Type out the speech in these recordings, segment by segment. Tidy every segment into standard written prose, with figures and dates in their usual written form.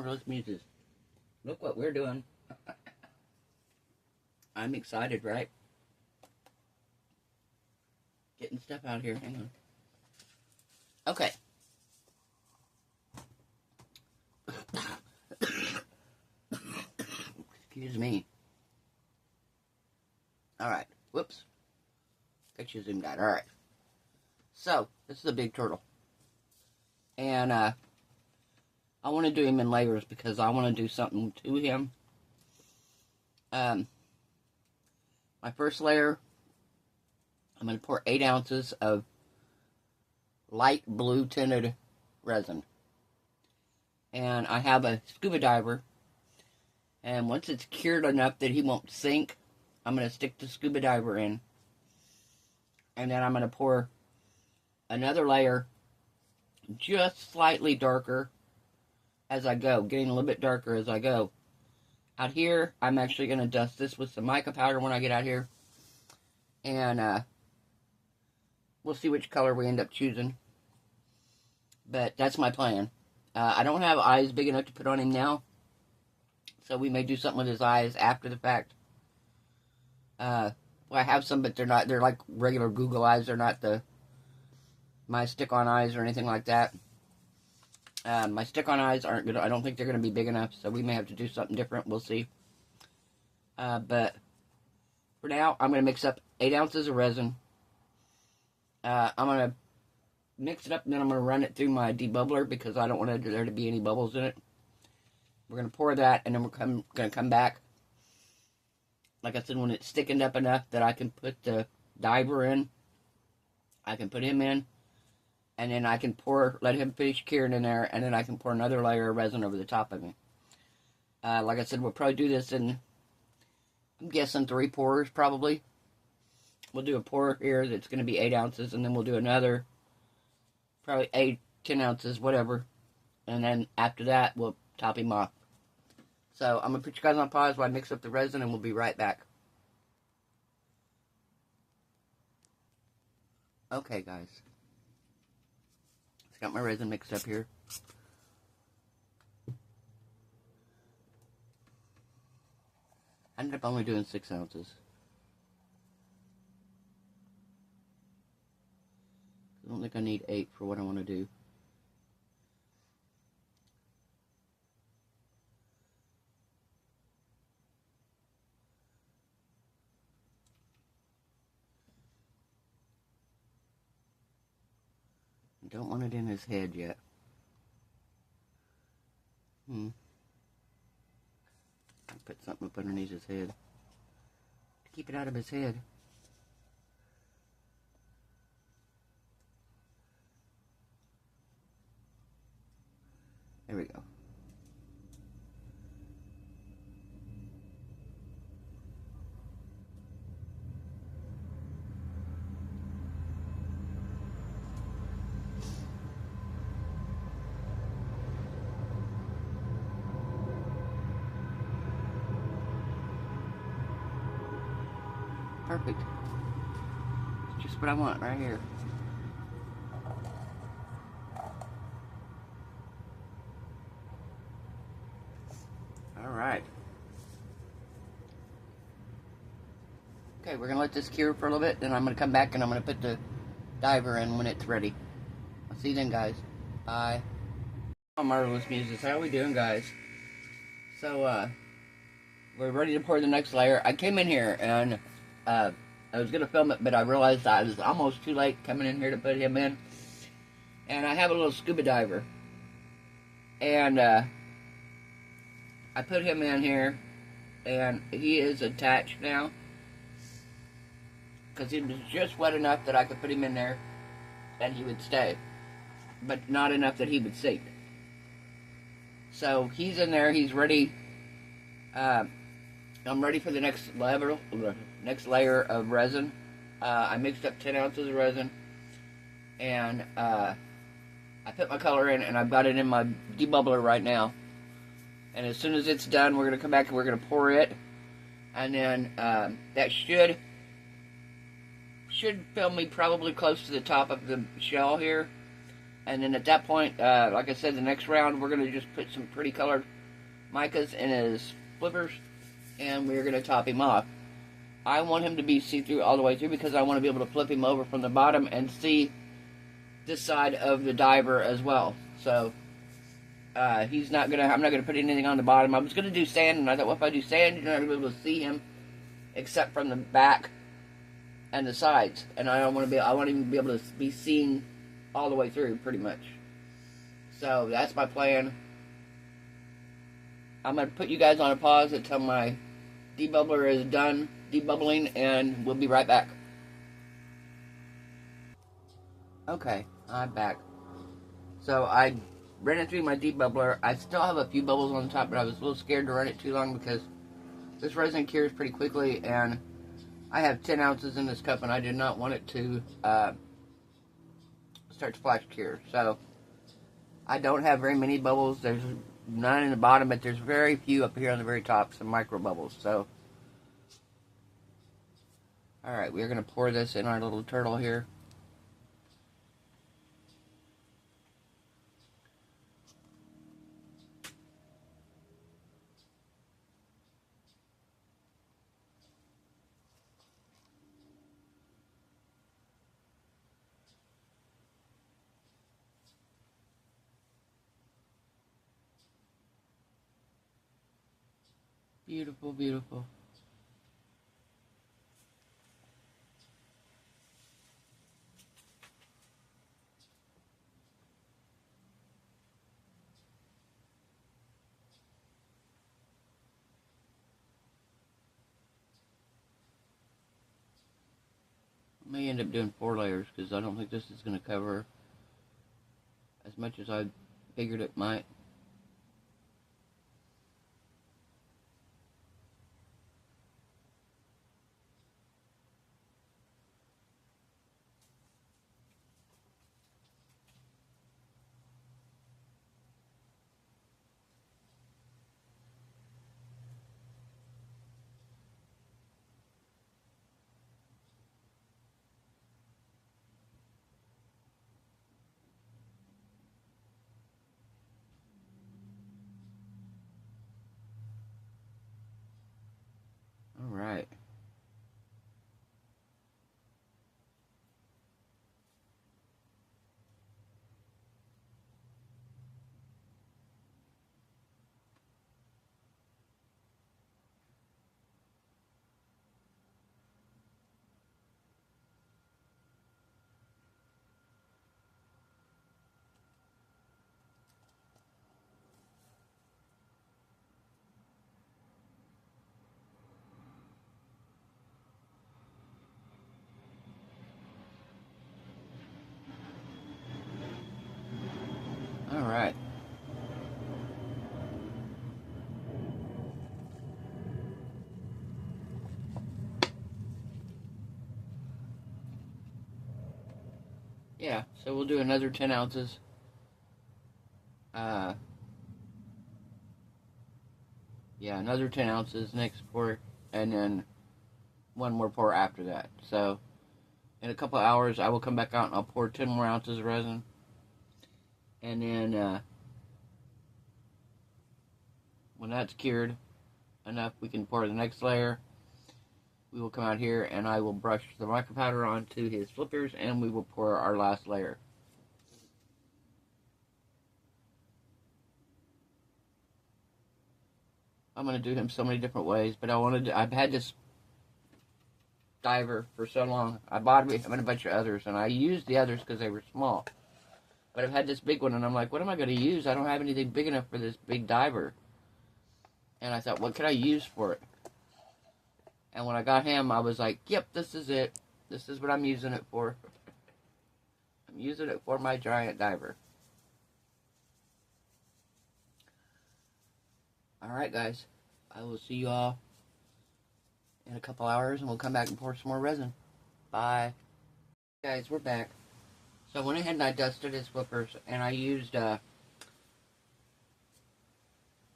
Marvelous Muses. Look what we're doing. I'm excited, right? Getting stuff out here. Hang on. Okay. Excuse me. Alright. Whoops. Got you zoomed out. Alright. So, this is a big turtle. And, I want to do him in layers because I want to do something to him. My first layer, I'm going to pour 8 ounces of light blue tinted resin. And I have a scuba diver. And once it's cured enough that he won't sink, I'm going to stick the scuba diver in. And then I'm going to pour another layer, just slightly darker as I go, getting a little bit darker as I go. Out here, I'm actually going to dust this with some mica powder when I get out here. And we'll see which color we end up choosing. But that's my plan. I don't have eyes big enough to put on him now. So we may do something with his eyes after the fact. Well, I have some, but they're not. They're like regular Google eyes. They're not my stick-on eyes or anything like that. My stick-on eyes aren't good. I don't think they're going to be big enough, so we may have to do something different. We'll see. But for now, I'm going to mix up 8 ounces of resin. I'm going to mix it up, and then I'm going to run it through my debubbler because I don't want there to be any bubbles in it. We're going to pour that, and then we're going to come back. Like I said, when it's thickened up enough that I can put the diver in, I can put him in, and then I can let him finish curing in there, and then I can pour another layer of resin over the top of him. Like I said, we'll probably do this in, I'm guessing 3 pours probably. We'll do a pour here that's going to be 8 ounces, and then we'll do another, probably 8, 10 ounces, whatever. And then after that, we'll top him off. So I'm going to put you guys on pause while I mix up the resin, and we'll be right back. Okay, guys. Got my resin mixed up here. I ended up only doing 6 ounces. I don't think I need 8 for what I want to do. I don't want it in his head yet. I'll put something up underneath his head to keep it out of his head. There we go. Perfect. It's just what I want right here. Alright. Okay, we're going to let this cure for a little bit, then I'm going to come back and I'm going to put the diver in when it's ready. I'll see you then, guys. Bye. Marvelous Muses, how are we doing, guys? So, we're ready to pour the next layer. I came in here and I was going to film it, but I realized I was almost too late coming in here to put him in. And I have a little scuba diver. And I put him in here, and he is attached now. Because he was just wet enough that I could put him in there and he would stay. But not enough that he would sink. So he's in there, he's ready. I'm ready for the next layer of resin. I mixed up 10 ounces of resin, and I put my color in, and I've got it in my debubbler right now. And as soon as it's done, we're going to come back and we're going to pour it, and then that should fill me probably close to the top of the shell here. And then at that point, like I said, the next round we're going to just put some pretty colored micas in his flippers, and we're going to top him off. I want him to be see-through all the way through because I want to be able to flip him over from the bottom and see this side of the diver as well. So I'm not gonna put anything on the bottom. I was gonna do sand, and I thought, well, if I do sand, you're not gonna be able to see him except from the back and the sides. And I want him to be able to be seen all the way through, pretty much. So that's my plan. I'm gonna put you guys on a pause until my debubbler is done debubbling, and we'll be right back. Okay, I'm back. So I ran it through my debubbler. I still have a few bubbles on the top, but I was a little scared to run it too long because this resin cures pretty quickly, and I have 10 ounces in this cup, and I did not want it to start to flash cure. So I don't have very many bubbles. There's none in the bottom, but there's very few up here on the very top, some micro bubbles. So alright, we're going to pour this in our little turtle here. Beautiful, beautiful. I may end up doing 4 layers because I don't think this is going to cover as much as I figured it might. Alright. Alright. Yeah, so we'll do another 10 ounces. Yeah, another 10 ounces next pour, and then one more pour after that. So in a couple of hours, I will come back out and I'll pour 10 more ounces of resin. And then when that's cured enough, we can pour the next layer. We will come out here and I will brush the mica powder onto his flippers, and we will pour our last layer. I'm going to do him so many different ways, but I've had this diver for so long. I bought him and a bunch of others, and I used the others because they were small. But I've had this big one, and I'm like, what am I going to use? I don't have anything big enough for this big diver. And I thought, what can I use for it? And when I got him, I was like, yep, this is it. This is what I'm using it for. I'm using it for my giant diver. Alright, guys. I will see you all in a couple hours, and we'll come back and pour some more resin. Bye. Guys, we're back. So I went ahead and I dusted his flippers, and I used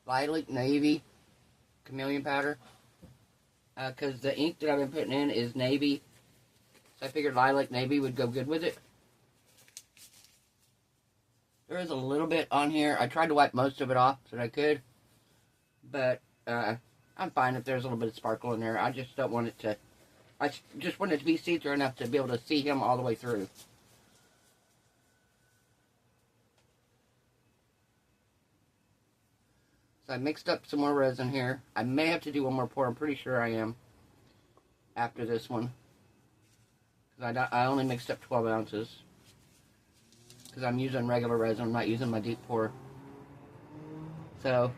Lilac Navy Chameleon Powder. Because the ink that I've been putting in is navy. So I figured Lilac Navy would go good with it. There is a little bit on here. I tried to wipe most of it off so that I could. But I'm fine if there's a little bit of sparkle in there. I just don't want it to, just want it to be see-through enough to be able to see him all the way through. So I mixed up some more resin here. I may have to do one more pour. I'm pretty sure I am after this one. Because I only mixed up 12 ounces. Because I'm using regular resin. I'm not using my deep pour. So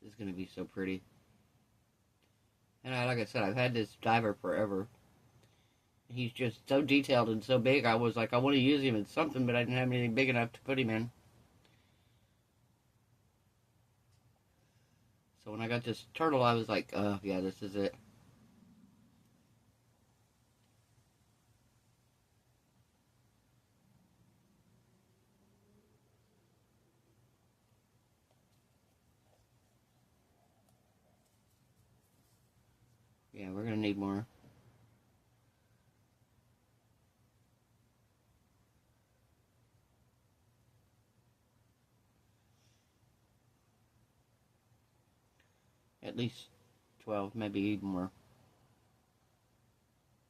this is going to be so pretty. And like I said, I've had this diver forever. He's just so detailed and so big. I was like, I want to use him in something, but I didn't have anything big enough to put him in. So when I got this turtle, I was like, oh, yeah, this is it. Yeah, we're going to need more. At least 12, maybe even more.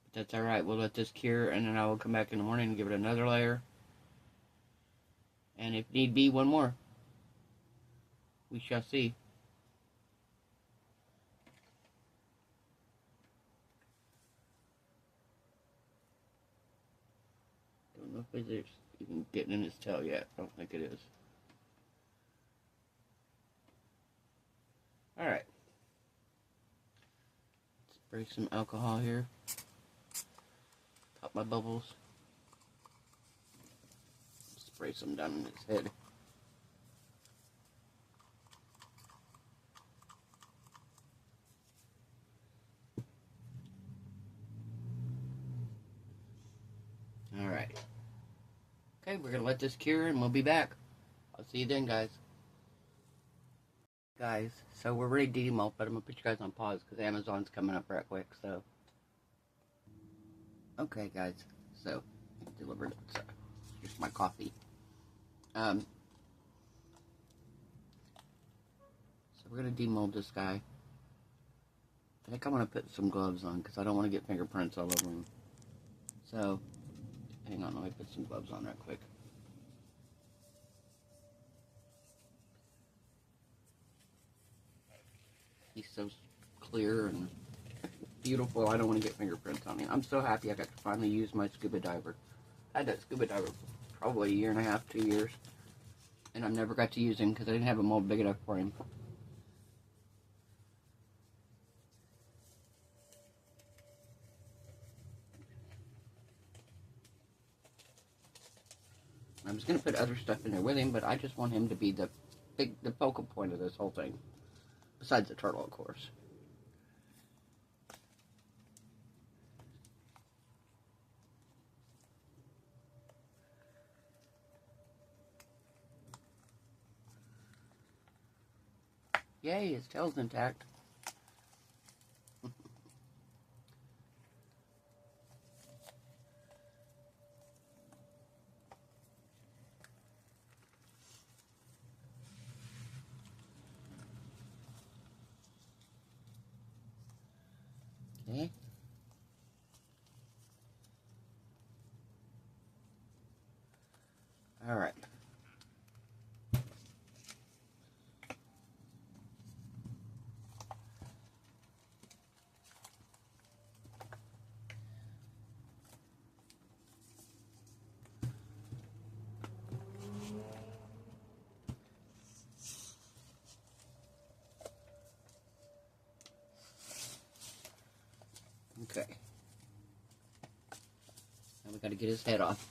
But that's alright. We'll let this cure, and then I will come back in the morning and give it another layer. And if need be, one more. We shall see. Don't know if it's even getting in his tail yet. I don't think it is. Alright. Spray some alcohol here. Pop my bubbles. Spray some down in his head. Alright. Okay, we're gonna let this cure and we'll be back. I'll see you then, guys. Guys, so we're ready to demold, but I'm gonna put you guys on pause because Amazon's coming up right quick, so. Okay, guys, so, I delivered it, so, here's my coffee. So we're gonna demold this guy. I think I'm gonna put some gloves on because I don't want to get fingerprints all over him. So, hang on, let me put some gloves on right quick. He's so clear and beautiful. I don't want to get fingerprints on him. I'm so happy I got to finally use my scuba diver. I had that scuba diver for probably a year and a half, 2 years. And I never got to use him because I didn't have a mold big enough for him. I was going to put other stuff in there with him, but I just want him to be the focal point of this whole thing. Besides the turtle, of course. Yay, his tail's intact. Okay. All right. Gotta get his head off.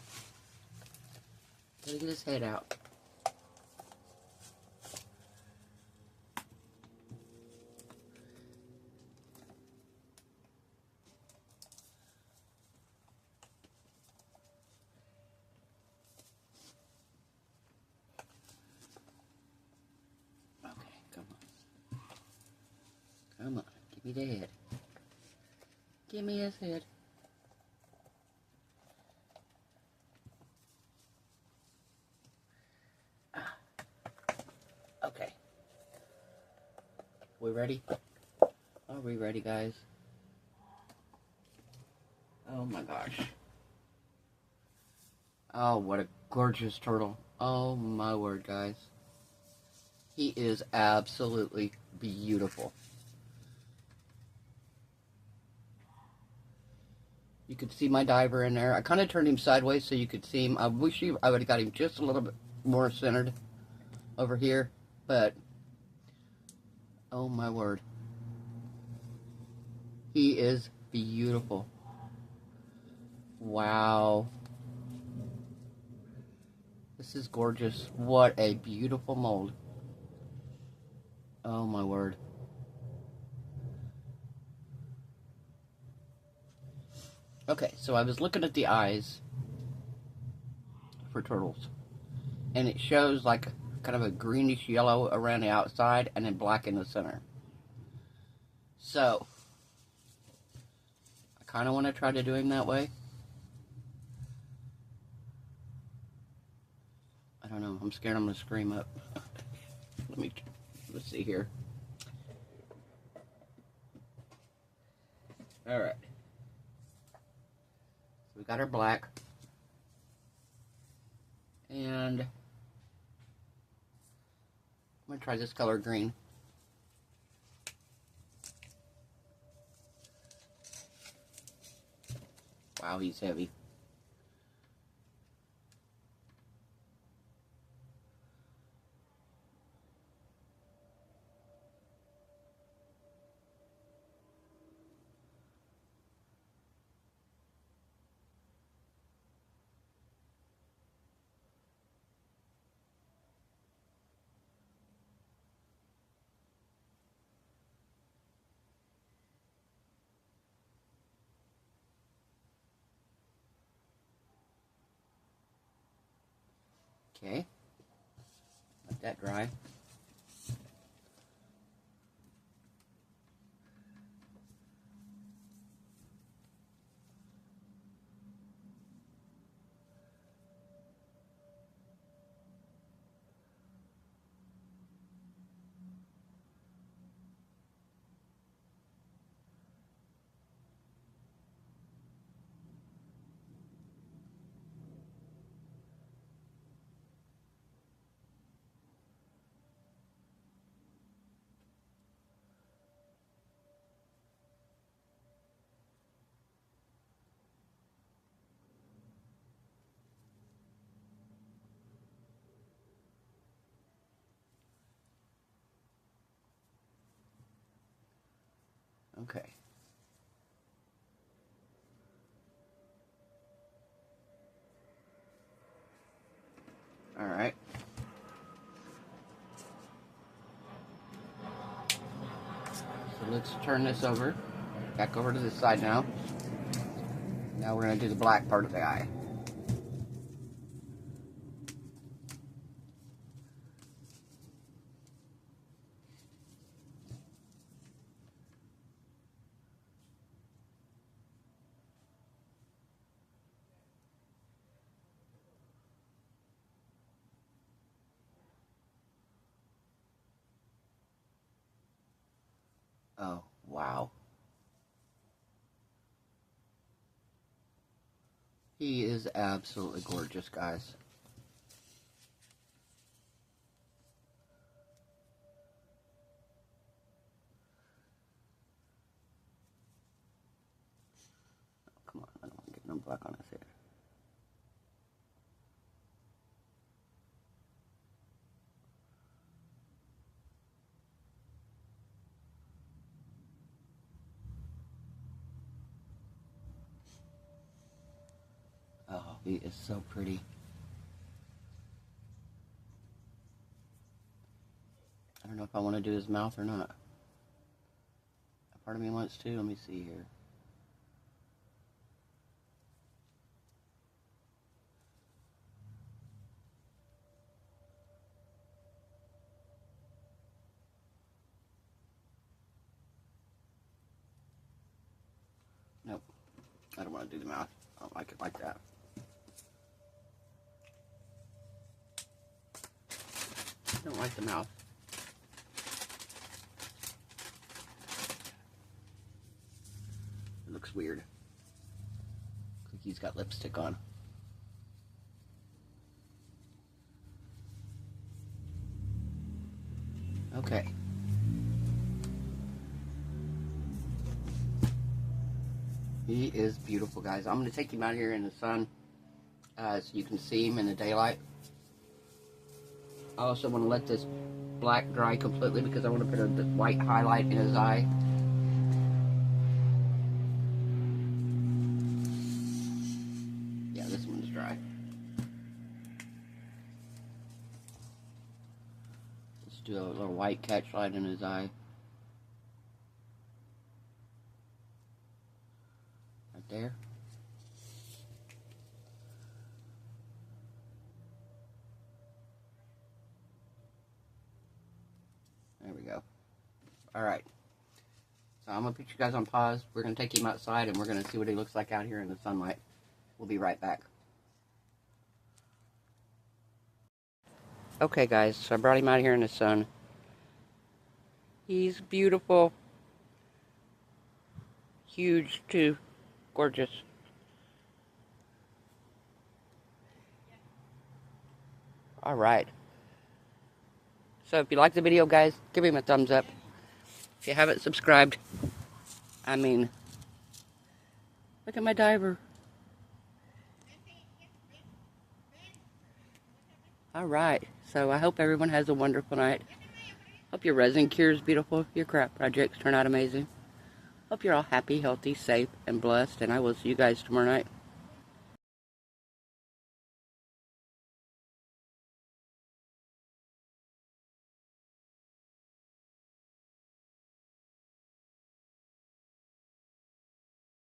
Gotta get his head out. Okay, come on. Come on, give me the head. Give me his head. Okay. We ready? Are we ready, guys? Oh my gosh. Oh, what a gorgeous turtle. Oh my word, guys. He is absolutely beautiful. You could see my diver in there. I kind of turned him sideways so you could see him. I wish I would have got him just a little bit more centered over here, but oh my word. He is beautiful. Wow. This is gorgeous. What a beautiful mold. Oh my word. Okay, so I was looking at the eyes for turtles, and it shows like kind of a greenish yellow around the outside and then black in the center. So I kind of want to try to do him that way. I don't know. I'm scared I'm going to scream up. Let's see here. Alright. So we got our black. And I'm going to try this color green. Wow, he's heavy. Okay, let that dry. Okay. All right. So let's turn this over. Back over to this side now. Now we're going to do the black part of the eye. Oh, wow. He is absolutely gorgeous, guys. Oh, come on, I don't want to get no black on his head. He is so pretty. I don't know if I want to do his mouth or not. Part of me wants to. Let me see here. Nope. I don't want to do the mouth. I don't like it like that. I don't like the mouth. It looks weird. Looks like he's got lipstick on. Okay. He is beautiful, guys. I'm going to take him out here in the sun so you can see him in the daylight. I also want to let this black dry completely because I want to put a white highlight in his eye. Yeah, this one's dry. Let's do a little white catch light in his eye. Right there. There we go. Alright. So I'm going to put you guys on pause. We're going to take him outside and we're going to see what he looks like out here in the sunlight. We'll be right back. Okay guys, so I brought him out here in the sun. He's beautiful. Huge too. Gorgeous. Alright. So if you like the video, guys, give him a thumbs up. If you haven't subscribed, I mean, look at my diver. Alright, so I hope everyone has a wonderful night. Hope your resin cure is beautiful. Your craft projects turn out amazing. Hope you're all happy, healthy, safe, and blessed. And I will see you guys tomorrow night.